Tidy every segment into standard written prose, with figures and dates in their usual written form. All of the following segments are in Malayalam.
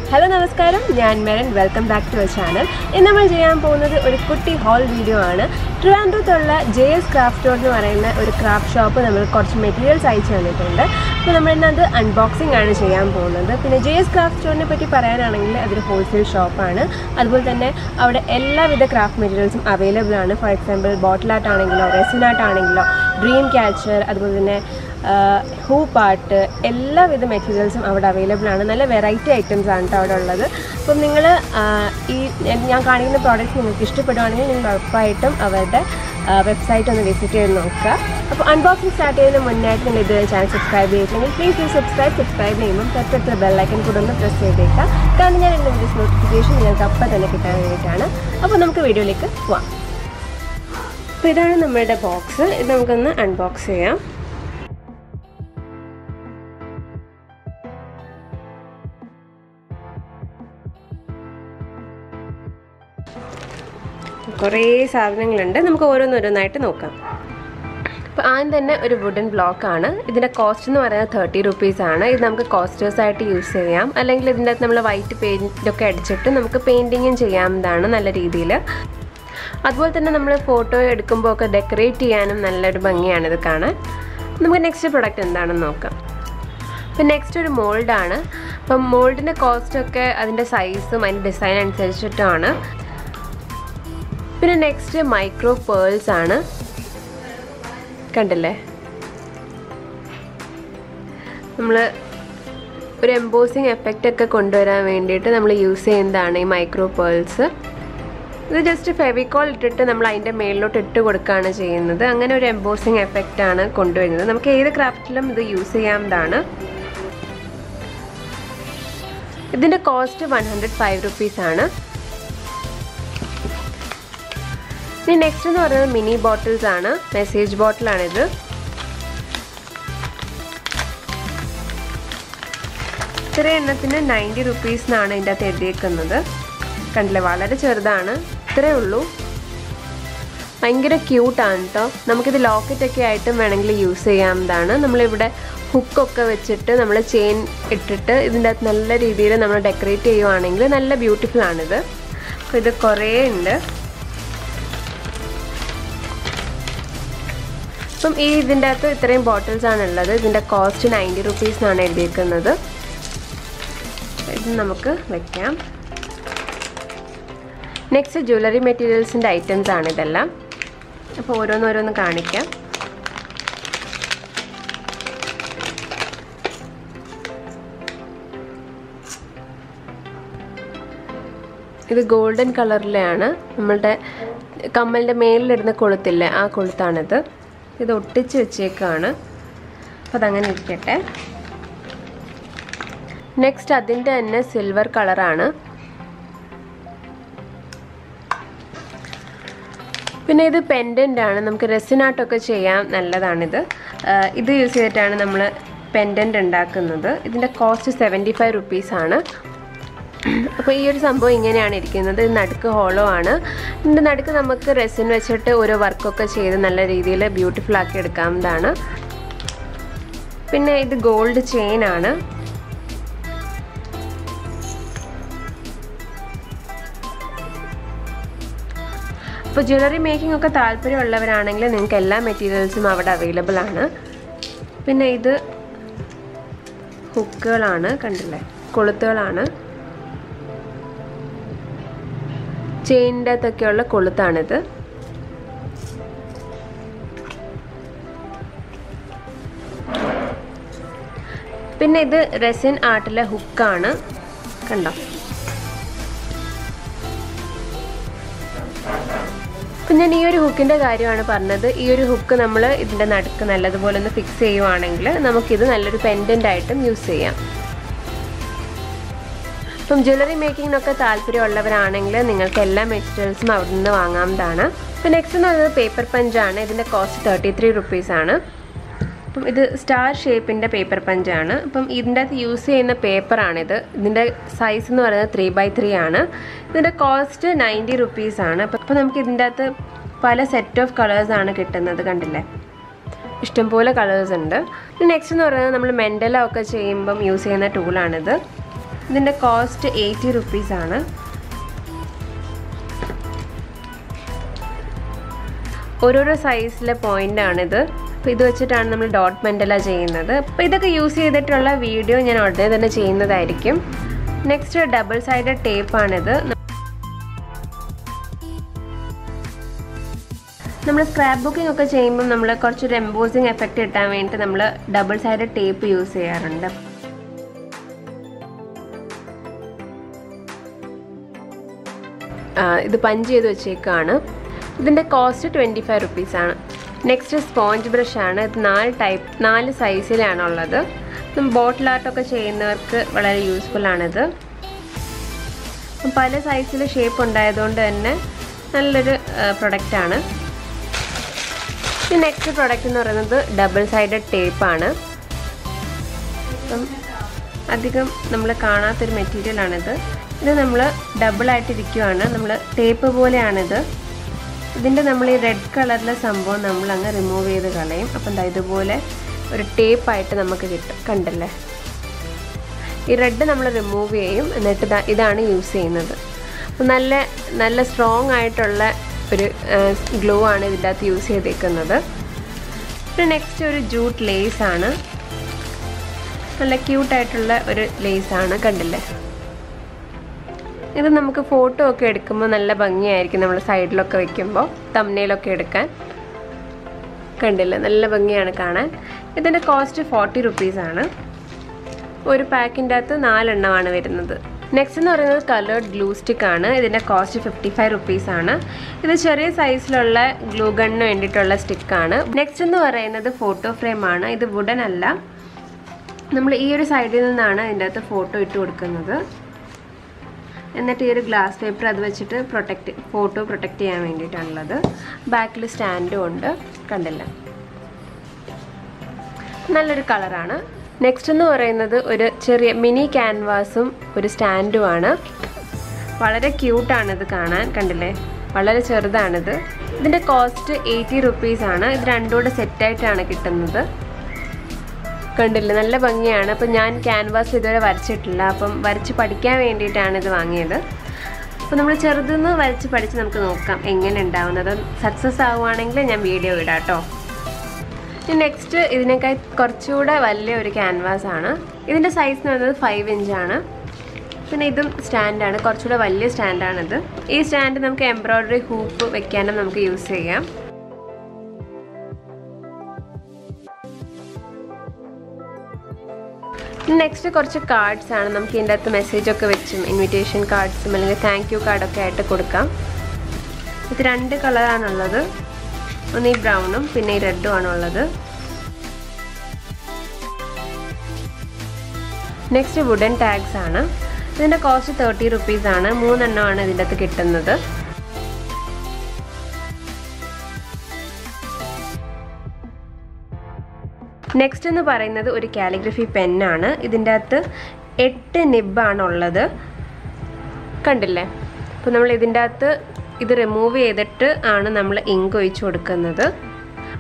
Hello Namaskaram, I am Merin. Welcome back to our channel. In this video, we will do a kutti haul video. Trivandrum JS Craft Store a craft shop. We will use materials. So, we will unboxing. JS Craft Store is a wholesale shop. All the craft materials available. For example, bottle art, resin art, dream catcher, hoop art, all the materials are available. Variety items are available. So, if you like the products, you can website and visit it. So, unboxing start channel subscribe. Please do subscribe and press the bell icon press this notification. So, let's video. So, this is the box. We will unbox it. കുറേ സാധനങ്ങളുണ്ട് നമുക്ക് ഓരോന്നോരോന്നായിട്ട് നോക്കാം. അപ്പോൾ ആദ്യം തന്നെ ഒരു വുഡൻ ബ്ലോക്ക് ആണ്. ഇതിന്റെ കോസ്റ്റ് എന്ന് പറയുന്നത് 30 rupees ആണ്. ഇത് നമുക്ക് കോസ്റ്റേഴ്സ് ആയിട്ട് യൂസ് ചെയ്യാം, അല്ലെങ്കിൽ ഇതിന്റെ അകത്ത് നമ്മൾ വൈറ്റ് പെയിന്റ് ഒക്കെ അടിച്ചിട്ട് നമുക്ക് പെയിന്റിംഗും ചെയ്യാവുന്നതാണ് നല്ല രീതിയിൽ. അതുപോലെ തന്നെ നമ്മൾ ഫോട്ടോ എടുക്കുമ്പോൾ ഒക്കെ ഡെക്കറേറ്റ് ചെയ്യാനും നല്ലൊരു ഭംഗിയാണ് ഇത് കാണാൻ. നമുക്ക് നെക്സ്റ്റ് പ്രൊഡക്റ്റ് എന്താണെന്ന് നോക്കാം. അപ്പോൾ നെക്സ്റ്റ് ഒരു മോൾഡ് ആണ്. അപ്പോൾ മോൾഡിന്റെ കോസ്റ്റ് ഒക്കെ അതിന്റെ സൈസും അതിന്റെ ഡിസൈൻ അനുസരിച്ചിട്ടാണ്. പിന്നെ നെക്സ്റ്റ് മൈക്രോ പേൾസ് ആണ്, കണ്ടില്ലേ? നമ്മൾ ഒരു എംബോസിങ് എഫക്റ്റ് ഒക്കെ കൊണ്ടുവരാൻ വേണ്ടിയിട്ട് നമ്മൾ യൂസ് ചെയ്യുന്നതാണ് ഈ മൈക്രോ പേൾസ്. ഇത് ജസ്റ്റ് ഫെവിക്കോൾ ഇട്ടിട്ട് നമ്മൾ അതിൻ്റെ മേളിലോട്ട് ഇട്ട് കൊടുക്കുകയാണ് ചെയ്യുന്നത്. അങ്ങനെ ഒരു എംബോസിങ് എഫക്റ്റ് ആണ് കൊണ്ടുവരുന്നത്. നമുക്ക് ഏത് ക്രാഫ്റ്റിലും ഇത് യൂസ് ചെയ്യാവുന്നതാണ്. ഇതിൻ്റെ കോസ്റ്റ് 105 rupees ആണ്. നെക്സ്റ്റ് എന്ന് പറയുന്നത് മിനി ബോട്ടിൽസ് ആണ്, മെസ്സേജ് ബോട്ടിലാണിത്. ഇത്ര എണ്ണത്തിന് 90 rupees എന്നാണ് ഇതിൻ്റെ അകത്ത് എഴുതിയേക്കുന്നത്. കണ്ടില്ലേ, വളരെ ചെറുതാണ്, ഇത്രയേ ഉള്ളൂ. ഭയങ്കര ക്യൂട്ടാണ് കേട്ടോ. നമുക്കിത് ലോക്കറ്റൊക്കെ ആയിട്ടും വേണമെങ്കിൽ യൂസ് ചെയ്യാവുന്നതാണ്. നമ്മളിവിടെ ഹുക്കൊക്കെ വെച്ചിട്ട് നമ്മൾ ചെയിൻ ഇട്ടിട്ട് ഇതിൻ്റെ അകത്ത് നല്ല രീതിയിൽ നമ്മൾ ഡെക്കറേറ്റ് ചെയ്യുവാണെങ്കിൽ നല്ല ബ്യൂട്ടിഫുൾ ആണിത്. അപ്പോൾ ഇത് കുറേ ഉണ്ട്. അപ്പം ഇതിൻ്റെ അകത്ത് ഇത്രയും ബോട്ടിൽസ് ആണുള്ളത്. ഇതിൻ്റെ കോസ്റ്റ് 90 rupees എന്നാണ് എഴുതിയിരിക്കുന്നത്. ഇത് നമുക്ക് വയ്ക്കാം. നെക്സ്റ്റ് ജ്വല്ലറി മെറ്റീരിയൽസിൻ്റെ ഐറ്റംസ് ആണ് ഇതെല്ലാം. അപ്പോൾ ഓരോന്നോരോന്ന് കാണിക്കാം. ഇത് ഗോൾഡൻ കളറിലെയാണ്. നമ്മളുടെ കമ്മലിൻ്റെ മേലിലിടുന്ന കൊളുത്തില്ലേ, ആ കൊളുത്താണിത്. ഇത് ഒട്ടിച്ച് വെച്ചേക്കാണ്. അപ്പോൾ അതങ്ങനെ ഇരിക്കട്ടെ. നെക്സ്റ്റ് അതിൻ്റെ തന്നെ സിൽവർ കളറാണ്. പിന്നെ ഇത് പെൻഡൻ്റ് ആണ്. നമുക്ക് റെസിൻ ആർട്ടൊക്കെ ചെയ്യാൻ നല്ലതാണിത്. ഇത് യൂസ് ചെയ്തിട്ടാണ് നമ്മൾ പെൻഡൻ്റ് ഉണ്ടാക്കുന്നത്. ഇതിൻ്റെ കോസ്റ്റ് 75 rupees ആണ്. അപ്പോൾ ഈ ഒരു സംഭവം ഇങ്ങനെയാണ് ഇരിക്കുന്നത്. ഇത് നടുക്ക് ഹോളോ ആണ്. ഇതിൻ്റെ നടുക്ക് നമുക്ക് റെസിൻ വെച്ചിട്ട് ഓരോ വർക്കൊക്കെ ചെയ്ത് നല്ല രീതിയിൽ ബ്യൂട്ടിഫുൾ ആക്കി എടുക്കാവുന്നതാണ്. പിന്നെ ഇത് ഗോൾഡ് ചെയിൻ ആണ്. അപ്പോൾ ജ്വല്ലറി മേക്കിംഗ് ഒക്കെ താല്പര്യമുള്ളവരാണെങ്കിൽ നിങ്ങൾക്ക് എല്ലാ മെറ്റീരിയൽസും അവിടെ അവൈലബിൾ ആണ്. പിന്നെ ഇത് ഹുക്കുകളാണ്, കണ്ടില്ലേ, കൊളുത്തുകളാണ്. ചെയിൻ്റെ അകത്തൊക്കെയുള്ള കൊളുത്താണിത്. പിന്നെ ഇത് റെസിൻ ആർട്ടിലെ ഹുക്കാണ്, കണ്ടോ? അപ്പം ഞാൻ ഈ ഒരു ഹുക്കിൻ്റെ കാര്യമാണ് പറഞ്ഞത്. ഈ ഒരു ഹുക്ക് നമ്മൾ ഇതിൻ്റെ നടുക്ക് നല്ലതുപോലെ ഒന്ന് ഫിക്സ് ചെയ്യുവാണെങ്കിൽ നമുക്കിത് നല്ലൊരു പെൻഡൻ്റ് ആയിട്ടും യൂസ് ചെയ്യാം. അപ്പം ജ്വല്ലറി മേക്കിങ്ങിനൊക്കെ താല്പര്യമുള്ളവരാണെങ്കിൽ നിങ്ങൾക്ക് എല്ലാ മെറ്റീരിയൽസും അവിടെ നിന്ന് വാങ്ങാവുന്നതാണ്. അപ്പോൾ നെക്സ്റ്റ് എന്ന് പറയുന്നത് പേപ്പർ പഞ്ചാണ്. ഇതിൻ്റെ കോസ്റ്റ് 33 rupees ആണ്. അപ്പം ഇത് സ്റ്റാർ ഷേപ്പിൻ്റെ പേപ്പർ പഞ്ചാണ്. അപ്പം ഇതിൻ്റെ അകത്ത് യൂസ് ചെയ്യുന്ന പേപ്പറാണിത്. ഇതിൻ്റെ സൈസ് എന്ന് പറയുന്നത് 3x3 ആണ്. ഇതിൻ്റെ കോസ്റ്റ് 90 rupees ആണ്. അപ്പോൾ നമുക്ക് ഇതിൻ്റെ അകത്ത് പല സെറ്റ് ഓഫ് കളേഴ്സാണ് കിട്ടുന്നത്, കണ്ടില്ലേ? ഇഷ്ടംപോലെ കളേഴ്സ് ഉണ്ട്. നെക്സ്റ്റ് എന്ന് പറയുന്നത് നമ്മൾ മെൻഡല ഒക്കെ ചെയ്യുമ്പം യൂസ് ചെയ്യുന്ന ടൂളാണിത്. ഇതിൻ്റെ കോസ്റ്റ് 80 rupees ആണ്. ഓരോരോ സൈസിലെ പോയിൻ്റാണിത്. അപ്പോൾ ഇത് വെച്ചിട്ടാണ് നമ്മൾ ഡോട്ട് മൻഡല ചെയ്യുന്നത്. അപ്പോൾ ഇതൊക്കെ യൂസ് ചെയ്തിട്ടുള്ള വീഡിയോ ഞാൻ ഉടനെ തന്നെ ചെയ്യുന്നതായിരിക്കും. നെക്സ്റ്റ് ഡബിൾ സൈഡഡ് ടേപ്പാണിത്. നമ്മൾ സ്ക്രാപ്പ് ബുക്കിംഗ് ഒക്കെ ചെയ്യുമ്പോൾ നമ്മൾ കുറച്ചൊരു എംബോസിങ് എഫക്റ്റ് കിട്ടാൻ വേണ്ടിയിട്ട് നമ്മൾ ഡബിൾ സൈഡഡ് ടേപ്പ് യൂസ് ചെയ്യാറുണ്ട്. ഇത് പഞ്ച് ചെയ്ത് വെച്ചേക്കാണ്. ഇതിൻ്റെ കോസ്റ്റ് 25 rupees ആണ്. നെക്സ്റ്റ് സ്പോഞ്ച് ബ്രഷാണ്. ഇത് 4 സൈസിലാണുള്ളത്. ബോട്ടിൽ ആർട്ടൊക്കെ ചെയ്യുന്നവർക്ക് വളരെ യൂസ്ഫുള്ളാണിത്. പല സൈസിൽ ഷേപ്പ് ഉണ്ടായതുകൊണ്ട് തന്നെ നല്ലൊരു പ്രൊഡക്റ്റാണ്. നെക്സ്റ്റ് പ്രൊഡക്റ്റ് എന്ന് പറയുന്നത് ഡബിൾ സൈഡഡ് ടേപ്പാണ്. അപ്പം അധികം നമ്മൾ കാണാത്തൊരു മെറ്റീരിയലാണിത്. ഇത് നമ്മൾ ഡബിളായിട്ടിരിക്കുകയാണ്. നമ്മൾ ടേപ്പ് പോലെയാണിത്. ഇതിൻ്റെ നമ്മൾ ഈ റെഡ് കളറിലെ സംഭവം നമ്മൾ അങ്ങ് റിമൂവ് ചെയ്ത് കളയും. അപ്പം എന്താ ഇതുപോലെ ഒരു ടേപ്പായിട്ട് നമുക്ക് കിട്ടും. കണ്ടല്ലേ, ഈ റെഡ് നമ്മൾ റിമൂവ് ചെയ്യും. എന്നിട്ട് ഇതാണ് യൂസ് ചെയ്യുന്നത്. അപ്പം നല്ല സ്ട്രോങ് ആയിട്ടുള്ള ഒരു ഗ്ലൂ ആണ് ഇതിൻ്റെ അകത്ത് യൂസ് ചെയ്തേക്കുന്നത്. പിന്നെ നെക്സ്റ്റ് ഒരു ജൂട്ട് ലേസാണ്. നല്ല ക്യൂട്ടായിട്ടുള്ള ഒരു ലേസാണ്. കണ്ടില്ലേ, ഇത് നമുക്ക് ഫോട്ടോ ഒക്കെ എടുക്കുമ്പോൾ നല്ല ഭംഗിയായിരിക്കും. നമ്മൾ സൈഡിലൊക്കെ വെക്കുമ്പോൾ തംബ്നെയിലൊക്കെ എടുക്കാൻ. കണ്ടില്ലേ, നല്ല ഭംഗിയാണ് കാണാൻ. ഇതിൻ്റെ കോസ്റ്റ് 40 rupees ആണ്. ഒരു പാക്കിൻ്റെ അകത്ത് 4 എണ്ണമാണ് വരുന്നത്. നെക്സ്റ്റ് എന്ന് പറയുന്നത് കളേർഡ് ഗ്ലൂ സ്റ്റിക്ക് ആണ്. ഇതിൻ്റെ കോസ്റ്റ് 55 rupees ആണ്. ഇത് ചെറിയ സൈസിലുള്ള ഗ്ലൂ ഗണ്ണിന് വേണ്ടിയിട്ടുള്ള സ്റ്റിക്കാണ്. നെക്സ്റ്റ് എന്ന് പറയുന്നത് ഫോട്ടോ ഫ്രെയിമാണ്. ഇത് വുഡൻ അല്ല. നമ്മൾ ഈ ഒരു സൈഡിൽ നിന്നാണ് ഇതിൻ്റെ അകത്ത് ഫോട്ടോ ഇട്ട് കൊടുക്കുന്നത്. എന്നിട്ട് ഈ ഒരു ഗ്ലാസ് പേപ്പർ അത് വെച്ചിട്ട് ഫോട്ടോ പ്രൊട്ടക്റ്റ് ചെയ്യാൻ വേണ്ടിയിട്ടാണുള്ളത്. ബാക്കിൽ സ്റ്റാൻഡും ഉണ്ട്. കണ്ടില്ല, നല്ലൊരു കളറാണ്. നെക്സ്റ്റ് എന്ന് പറയുന്നത് ഒരു ചെറിയ മിനി ക്യാൻവാസും ഒരു സ്റ്റാൻഡുമാണ്. വളരെ ക്യൂട്ടാണിത് കാണാൻ. കണ്ടില്ലേ, വളരെ ചെറുതാണിത്. ഇതിൻ്റെ കോസ്റ്റ് 80 rupees ആണ്. ഇത് രണ്ടും കൂടെ സെറ്റായിട്ടാണ് കിട്ടുന്നത്. കണ്ടില്ലേ, നല്ല ഭംഗിയാണ്. അപ്പം ഞാൻ ക്യാൻവാസ് ഇതുവരെ വരച്ചിട്ടില്ല. അപ്പം വരച്ച് പഠിക്കാൻ വേണ്ടിയിട്ടാണ് ഇത് വാങ്ങിയത്. അപ്പോൾ നമ്മൾ ചെറുതെന്ന് വരച്ച് പഠിച്ച് നമുക്ക് നോക്കാം എങ്ങനെ ഉണ്ടാവുന്നത്. സക്സസ് ആവുകയാണെങ്കിൽ ഞാൻ വീഡിയോ ഇടാം കേട്ടോ. നെക്സ്റ്റ് ഇതിനേക്കാൾ കുറച്ചുകൂടെ വലിയൊരു ക്യാൻവാസ് ആണ്. ഇതിൻ്റെ സൈസ് എന്ന് പറയുന്നത് 5 inch ആണ്. പിന്നെ ഇതും സ്റ്റാൻഡാണ്. കുറച്ചുകൂടെ വലിയ സ്റ്റാൻഡാണിത്. ഈ സ്റ്റാൻഡ് നമുക്ക് എംബ്രോയ്ഡറി ഹൂപ്പ് വെക്കാനും നമുക്ക് യൂസ് ചെയ്യാം. നെക്സ്റ്റ് കുറച്ച് കാർഡ്സ് ആണ്. നമുക്ക് ഇതിൻ്റെ അകത്ത് മെസ്സേജൊക്കെ വെച്ചും ഇൻവിറ്റേഷൻ കാർഡ്സും അല്ലെങ്കിൽ താങ്ക് യു കാർഡൊക്കെ ആയിട്ട് കൊടുക്കാം. ഇത് 2 കളറാണുള്ളത്. ഒന്ന് ഈ ബ്രൗണും പിന്നെ ഈ റെഡും ആണുള്ളത്. നെക്സ്റ്റ് വുഡൻ ടാഗ്സ് ആണ്. ഇതിൻ്റെ കോസ്റ്റ് 30 rupees ആണ്. 3 എണ്ണമാണ് ഇതിൻ്റെ അകത്ത് കിട്ടുന്നത്. നെക്സ്റ്റ് എന്ന് പറയുന്നത് ഒരു കാലിഗ്രഫി പെന്നാണ്. ഇതിൻ്റെ അകത്ത് 8 നിബ്ബാണുള്ളത്. കണ്ടില്ലേ, അപ്പോൾ നമ്മൾ ഇതിൻ്റെ അകത്ത് ഇത് റിമൂവ് ചെയ്തിട്ട് ആണ് നമ്മൾ ഇങ്ക് ഒഴിച്ചു കൊടുക്കുന്നത്.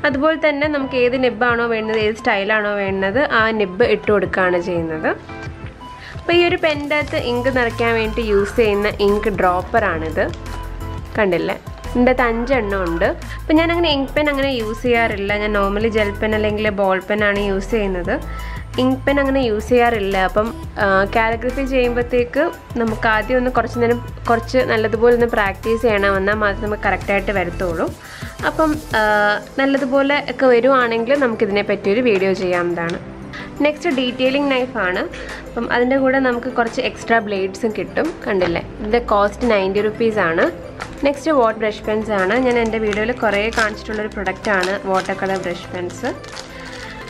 അതുപോലെ തന്നെ നമുക്ക് ഏത് നിബ്ബാണോ വേണ്ടത്, ഏത് സ്റ്റൈലാണോ വേണ്ടത്, ആ നിബ്ബ് ഇട്ട് കൊടുക്കുകയാണ് ചെയ്യുന്നത്. അപ്പോൾ ഈ ഒരു പെൻ്റെ അകത്ത് ഇങ്ക് നിറയ്ക്കാൻ വേണ്ടി യൂസ് ചെയ്യുന്ന ഇങ്ക് ഡ്രോപ്പറാണിത്. കണ്ടില്ലേ, ഇതിൻ്റെ അകത്ത് 5 എണ്ണം ഉണ്ട്. അപ്പം ഞാൻ അങ്ങനെ ഇങ്ക് പെൻ അങ്ങനെ യൂസ് ചെയ്യാറില്ല. ഞാൻ നോർമലി ജെൽ പെൻ അല്ലെങ്കിൽ ബോൾ പെന്നാണ് യൂസ് ചെയ്യുന്നത്. ഇങ്ക് പെൻ അങ്ങനെ യൂസ് ചെയ്യാറില്ല. അപ്പം കാലിഗ്രഫി ചെയ്യുമ്പോഴത്തേക്ക് നമുക്ക് ആദ്യം ഒന്ന് കുറച്ച് നല്ലതുപോലെ ഒന്ന് പ്രാക്ടീസ് ചെയ്യണം. എന്നാൽ മാത്രമേ നമുക്ക് കറക്റ്റായിട്ട് വരത്തുള്ളൂ. അപ്പം നല്ലതുപോലെ ഒക്കെ വരുവാണെങ്കിൽ നമുക്കിതിനെ പറ്റിയൊരു വീഡിയോ ചെയ്യാവുന്നതാണ്. നെക്സ്റ്റ് ഡീറ്റെയിലിംഗ് നൈഫാണ്. അപ്പം അതിൻ്റെ കൂടെ നമുക്ക് കുറച്ച് എക്സ്ട്രാ ബ്ലേഡ്സും കിട്ടും. കണ്ടില്ലേ, ഇതിൻ്റെ കോസ്റ്റ് 90 rupees ആണ്. നെക്സ്റ്റ് വാട്ടർ ബ്രഷ് പെൻസ് ആണ്. ഞാൻ എൻ്റെ വീഡിയോയിൽ കുറേ കാണിച്ചിട്ടുള്ളൊരു പ്രൊഡക്റ്റാണ് വാട്ടർ കളർ ബ്രഷ് പെൻസ്.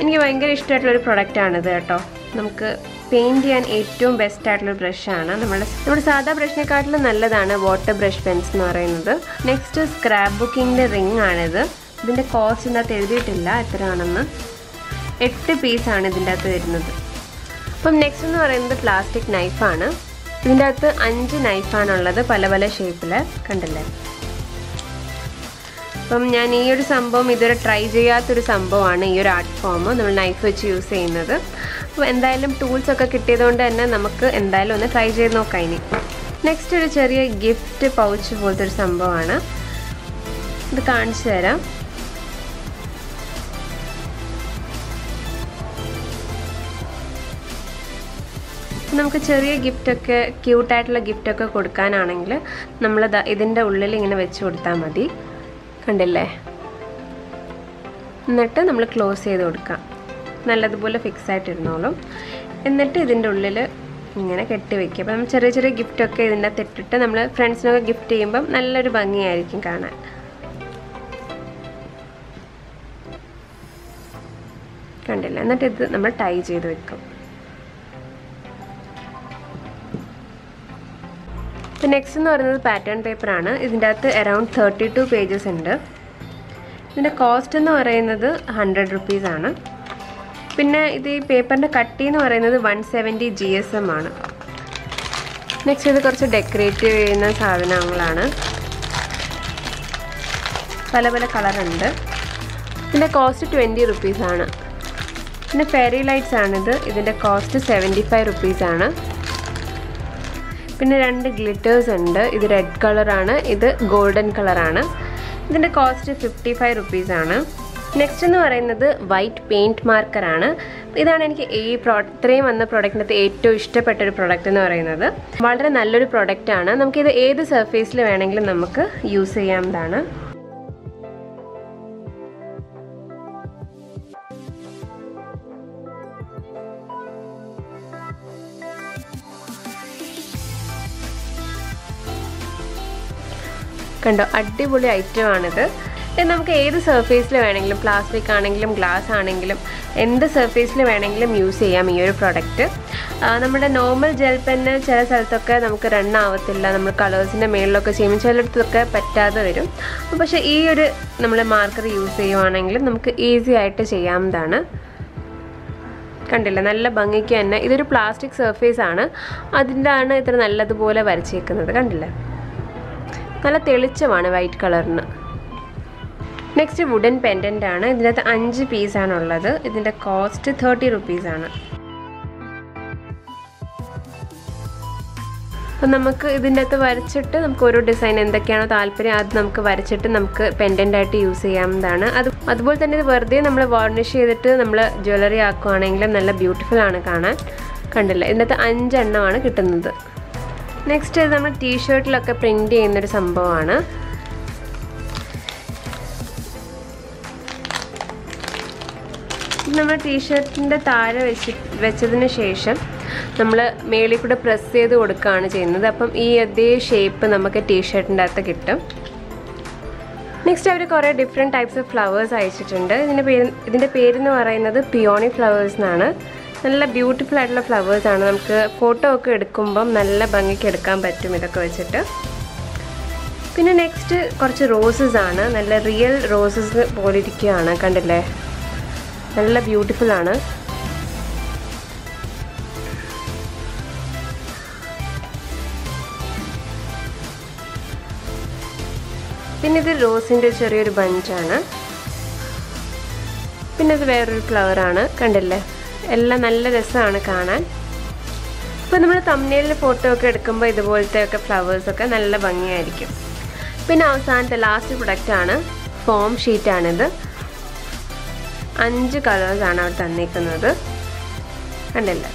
എനിക്ക് ഭയങ്കര ഇഷ്ടമായിട്ടുള്ളൊരു പ്രൊഡക്റ്റാണിത് കേട്ടോ. നമുക്ക് പെയിൻറ്റ് ചെയ്യാൻ ഏറ്റവും ബെസ്റ്റ് ആയിട്ടുള്ളൊരു ബ്രഷാണ്. നമ്മുടെ സാധാ ബ്രഷിനെക്കാട്ടിലും നല്ലതാണ് വാട്ടർ ബ്രഷ് പെൻസ് എന്ന് പറയുന്നത്. നെക്സ്റ്റ് സ്ക്രാപ്പ് ബുക്കിങ്ങിൻ്റെ റിംഗ് ആണിത്. ഇതിൻ്റെ കോസ്റ്റ് ഇതിനകത്ത് എഴുതിയിട്ടില്ല എത്രയാണെന്ന്. 8 പീസാണ് ഇതിൻ്റെ അകത്ത് വരുന്നത്. അപ്പം നെക്സ്റ്റ് എന്ന് പറയുന്നത് പ്ലാസ്റ്റിക് നൈഫാണ്. ഇതിൻ്റെ അകത്ത് 5 നൈഫാണുള്ളത് പല പല ഷേപ്പിൽ. കണ്ടില്ലേ, അപ്പം ഞാൻ ഈ ഒരു സംഭവം ഇതുവരെ ട്രൈ ചെയ്യാത്തൊരു സംഭവമാണ് ഈ ഒരു ആർട്ട് ഫോം നമ്മൾ നൈഫ് വെച്ച് യൂസ് ചെയ്യുന്നത്. അപ്പോൾ എന്തായാലും ടൂൾസൊക്കെ കിട്ടിയതുകൊണ്ട് തന്നെ നമുക്ക് എന്തായാലും ഒന്ന് ട്രൈ ചെയ്ത് നോക്കാം. ഇനി നെക്സ്റ്റ് ഒരു ചെറിയ ഗിഫ്റ്റ് പൗച്ച് പോലത്തെ ഒരു സംഭവമാണ്. ഇത് കാണിച്ചു തരാം. നമുക്ക് ചെറിയ ഗിഫ്റ്റൊക്കെ ക്യൂട്ടായിട്ടുള്ള ഗിഫ്റ്റൊക്കെ കൊടുക്കാനാണെങ്കിൽ നമ്മൾ ഇതിൻ്റെ ഉള്ളിൽ ഇങ്ങനെ വെച്ച് കൊടുത്താൽ മതി. കണ്ടില്ലേ? എന്നിട്ട് നമ്മൾ ക്ലോസ് ചെയ്ത് കൊടുക്കാം. നല്ലതുപോലെ ഫിക്സ് ആയിട്ടിരുന്നോളും. എന്നിട്ട് ഇതിൻ്റെ ഉള്ളിൽ ഇങ്ങനെ കെട്ടി വയ്ക്കുക. അപ്പോൾ നമ്മൾ ചെറിയ ചെറിയ ഗിഫ്റ്റൊക്കെ ഇതിൻ്റെ തെറ്റിട്ട് നമ്മൾ ഫ്രണ്ട്സിനൊക്കെ ഗിഫ്റ്റ് ചെയ്യുമ്പം നല്ലൊരു ഭംഗിയായിരിക്കും കാണാൻ. കണ്ടില്ല? എന്നിട്ട് ഇത് നമ്മൾ ടൈ ചെയ്ത് വെക്കും. അപ്പോൾ നെക്സ്റ്റ് എന്ന് പറയുന്നത് പാറ്റേൺ പേപ്പറാണ്. ഇതിൻ്റെ അകത്ത് അറൗണ്ട് 32 പേജസ് ഉണ്ട്. ഇതിൻ്റെ കോസ്റ്റ് എന്ന് പറയുന്നത് 100 റുപ്പീസാണ്. പിന്നെ ഇത് ഈ പേപ്പറിൻ്റെ കട്ടി എന്ന് പറയുന്നത് 170 GSM ആണ്. നെക്സ്റ്റ് ഇത് കുറച്ച് ഡെക്കറേറ്റ് ചെയ്യുന്ന സാധനങ്ങളാണ്. പല പല കളറുണ്ട്. ഇതിൻ്റെ കോസ്റ്റ് 20 റുപ്പീസാണ്. പിന്നെ ഫെയറി ലൈറ്റ്സ് ആണിത്. ഇതിൻ്റെ കോസ്റ്റ് 75 റുപ്പീസാണ്. പിന്നെ 2 ഗ്ലിറ്റേഴ്സ് ഉണ്ട്. ഇത് റെഡ് കളറാണ്, ഇത് ഗോൾഡൻ കളറാണ്. ഇതിൻ്റെ കോസ്റ്റ് 55 റുപ്പീസാണ്. നെക്സ്റ്റ് എന്ന് പറയുന്നത് വൈറ്റ് പെയിൻറ്റ് മാർക്കറാണ്. ഇതാണ് എനിക്ക് ഇത്രയും വന്ന പ്രോഡക്റ്റിനകത്ത് ഏറ്റവും ഇഷ്ടപ്പെട്ടൊരു പ്രോഡക്റ്റ് എന്ന് പറയുന്നത്. വളരെ നല്ലൊരു പ്രോഡക്റ്റാണ്. നമുക്കിത് ഏത് സർഫേസിൽ വേണമെങ്കിലും നമുക്ക് യൂസ് ചെയ്യാവുന്നതാണ്. കണ്ടോ? അടിപൊളി ഐറ്റമാണിത്. ഇത് നമുക്ക് ഏത് സർഫേസിൽ വേണമെങ്കിലും, പ്ലാസ്റ്റിക് ആണെങ്കിലും ഗ്ലാസ് ആണെങ്കിലും എന്ത് സർഫേസിൽ വേണമെങ്കിലും യൂസ് ചെയ്യാം ഈ ഒരു പ്രൊഡക്റ്റ്. നമ്മുടെ നോർമൽ ജെൽ പെന്ന് ചില സ്ഥലത്തൊക്കെ നമുക്ക് റൺ ആവത്തില്ല. നമ്മൾ കളേഴ്സിൻ്റെ മേളിലൊക്കെ ചെയ്യുമ്പോൾ ചിലയിടത്തൊക്കെ പറ്റാതെ വരും. പക്ഷേ ഈ ഒരു നമ്മൾ മാർക്കർ യൂസ് ചെയ്യുവാണെങ്കിൽ നമുക്ക് ഈസി ആയിട്ട് ചെയ്യാവുന്നതാണ്. കണ്ടില്ല? നല്ല ഭംഗിക്ക് തന്നെ. ഇതൊരു പ്ലാസ്റ്റിക് സർഫേസ് ആണ്, അതിൻ്റെയാണ് ഇത്ര നല്ലതുപോലെ വരച്ചേക്കുന്നത്. കണ്ടില്ലേ? നല്ല തെളിച്ചമാണ് വൈറ്റ് കളറിന്. നെക്സ്റ്റ് വുഡൻ പെൻഡൻ്റ് ആണ്. ഇതിനകത്ത് 5 പീസാണുള്ളത്. ഇതിൻ്റെ കോസ്റ്റ് 30 റുപ്പീസാണ്. അപ്പം നമുക്ക് ഇതിൻ്റെ അകത്ത് വരച്ചിട്ട് നമുക്ക് ഓരോ ഡിസൈൻ എന്തൊക്കെയാണോ താല്പര്യം അത് നമുക്ക് വരച്ചിട്ട് നമുക്ക് പെൻഡൻ്റായിട്ട് യൂസ് ചെയ്യാവുന്നതാണ്. അതുപോലെ തന്നെ ഇത് വെറുതെ നമ്മൾ വാർണിഷ് ചെയ്തിട്ട് നമ്മൾ ജ്വല്ലറി ആക്കുകയാണെങ്കിലും നല്ല ബ്യൂട്ടിഫുൾ ആണ് കാണാൻ. കണ്ടില്ല? ഇതിനകത്ത് 5 എണ്ണമാണ് കിട്ടുന്നത്. നെക്സ്റ്റ് ഇത് നമ്മൾ ടീഷർട്ടിലൊക്കെ പ്രിൻ്റ് ചെയ്യുന്നൊരു സംഭവമാണ്. നമ്മൾ ടീഷർട്ടിൻ്റെ താഴെ വെച്ചതിന് ശേഷം നമ്മൾ മേളിൽ കൂടെ പ്രസ് ചെയ്ത് കൊടുക്കുകയാണ് ചെയ്യുന്നത്. അപ്പം ഈ അതേ ഷേപ്പ് നമുക്ക് ടീഷർട്ടിൻ്റെ അകത്ത് കിട്ടും. നെക്സ്റ്റ് അവർ കുറേ ഡിഫറെൻറ്റ് ടൈപ്സ് ഓഫ് ഫ്ലവേഴ്സ് അയച്ചിട്ടുണ്ട്. ഇതിൻ്റെ പേരെന്ന് പറയുന്നത് പിയോണി ഫ്ലവേഴ്സ് എന്നാണ്. നല്ല ബ്യൂട്ടിഫുൾ ആയിട്ടുള്ള ഫ്ലവേഴ്സാണ്. നമുക്ക് ഫോട്ടോ ഒക്കെ എടുക്കുമ്പം നല്ല ഭംഗിക്ക് എടുക്കാൻ പറ്റും ഇതൊക്കെ വെച്ചിട്ട്. പിന്നെ നെക്സ്റ്റ് കുറച്ച് റോസസ് ആണ്. നല്ല റിയൽ റോസസ് പോലെ ഇരിക്കുകയാണ്. കണ്ടില്ലേ? നല്ല ബ്യൂട്ടിഫുൾ ആണ്. പിന്നെ ഇത് റോസിൻ്റെ ചെറിയൊരു ബഞ്ചാണ്. പിന്നെ ഇത് വേറൊരു ഫ്ലവറാണ്. കണ്ടില്ലേ? എല്ലാം നല്ല രസമാണ് കാണാൻ. ഇപ്പോൾ നമ്മൾ തംബ്നെയിലിൽ ഫോട്ടോ ഒക്കെ എടുക്കുമ്പോൾ ഇതുപോലത്തെ ഒക്കെ ഫ്ലവേഴ്സൊക്കെ നല്ല ഭംഗിയായിരിക്കും. പിന്നെ അവസാനത്തെ ലാസ്റ്റ് പ്രൊഡക്റ്റാണ് ഫോം ഷീറ്റാണിത്. 5 കളേഴ്സാണ് അവർ തന്നിരിക്കുന്നത്. കണ്ടില്ലേ?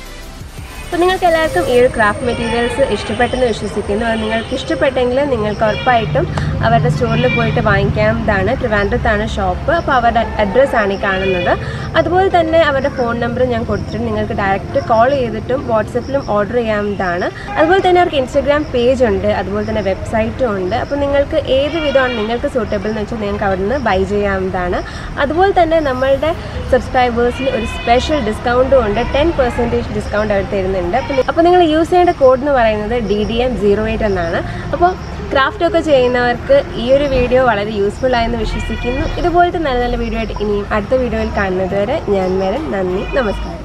അപ്പോൾ നിങ്ങൾക്ക് എല്ലാവർക്കും ഈ ഒരു ക്രാഫ്റ്റ് മെറ്റീരിയൽസ് ഇഷ്ടപ്പെട്ടെന്ന് വിശ്വസിക്കുന്നു. അത് നിങ്ങൾക്ക് ഇഷ്ടപ്പെട്ടെങ്കിൽ നിങ്ങൾക്ക് ഉറപ്പായിട്ടും അവരുടെ സ്റ്റോറിൽ പോയിട്ട് വാങ്ങിക്കാവുന്നതാണ്. ട്രിവാൻഡ്രത്താണ് ഷോപ്പ്. അപ്പോൾ അവരുടെ അഡ്രസ്സാണ് ഈ കാണുന്നത്. അതുപോലെ തന്നെ അവരുടെ ഫോൺ നമ്പർ ഞാൻ കൊടുത്തിട്ടുണ്ട്. നിങ്ങൾക്ക് ഡയറക്റ്റ് കോൾ ചെയ്തിട്ടും വാട്സപ്പിലും ഓർഡർ ചെയ്യാവുന്നതാണ്. അതുപോലെ തന്നെ അവർക്ക് ഇൻസ്റ്റഗ്രാം പേജ് ഉണ്ട്, അതുപോലെ തന്നെ വെബ്സൈറ്റും ഉണ്ട്. അപ്പോൾ നിങ്ങൾക്ക് ഏത് വിധമാണ് നിങ്ങൾക്ക് സൂട്ടബിൾ എന്ന് വെച്ചാൽ നിങ്ങൾക്ക് അവിടെ നിന്ന് ബൈ ചെയ്യാവുന്നതാണ്. അതുപോലെ തന്നെ നമ്മളുടെ സബ്സ്ക്രൈബേഴ്സിന് ഒരു സ്പെഷ്യൽ ഡിസ്കൗണ്ടും ഉണ്ട്. 10% ഡിസ്കൗണ്ട് അവർ തരുന്നുണ്ട്. അപ്പോൾ നിങ്ങൾ യൂസ് ചെയ്യേണ്ട കോഡ് എന്ന് പറയുന്നത് DDM08 എന്നാണ്. അപ്പോൾ ക്രാഫ്റ്റ് ഒക്കെ ചെയ്യുന്നവർക്ക് ഈ ഒരു വീഡിയോ വളരെ യൂസ്ഫുൾ ആയെന്ന് വിശ്വസിക്കുന്നു. ഇതുപോലത്തെ നല്ല നല്ല വീഡിയോ ആയിട്ട് ഇനിയും അടുത്ത വീഡിയോയിൽ കാണുന്നത് വരെ ഞാൻ മേരൻ. നന്ദി, നമസ്കാരം.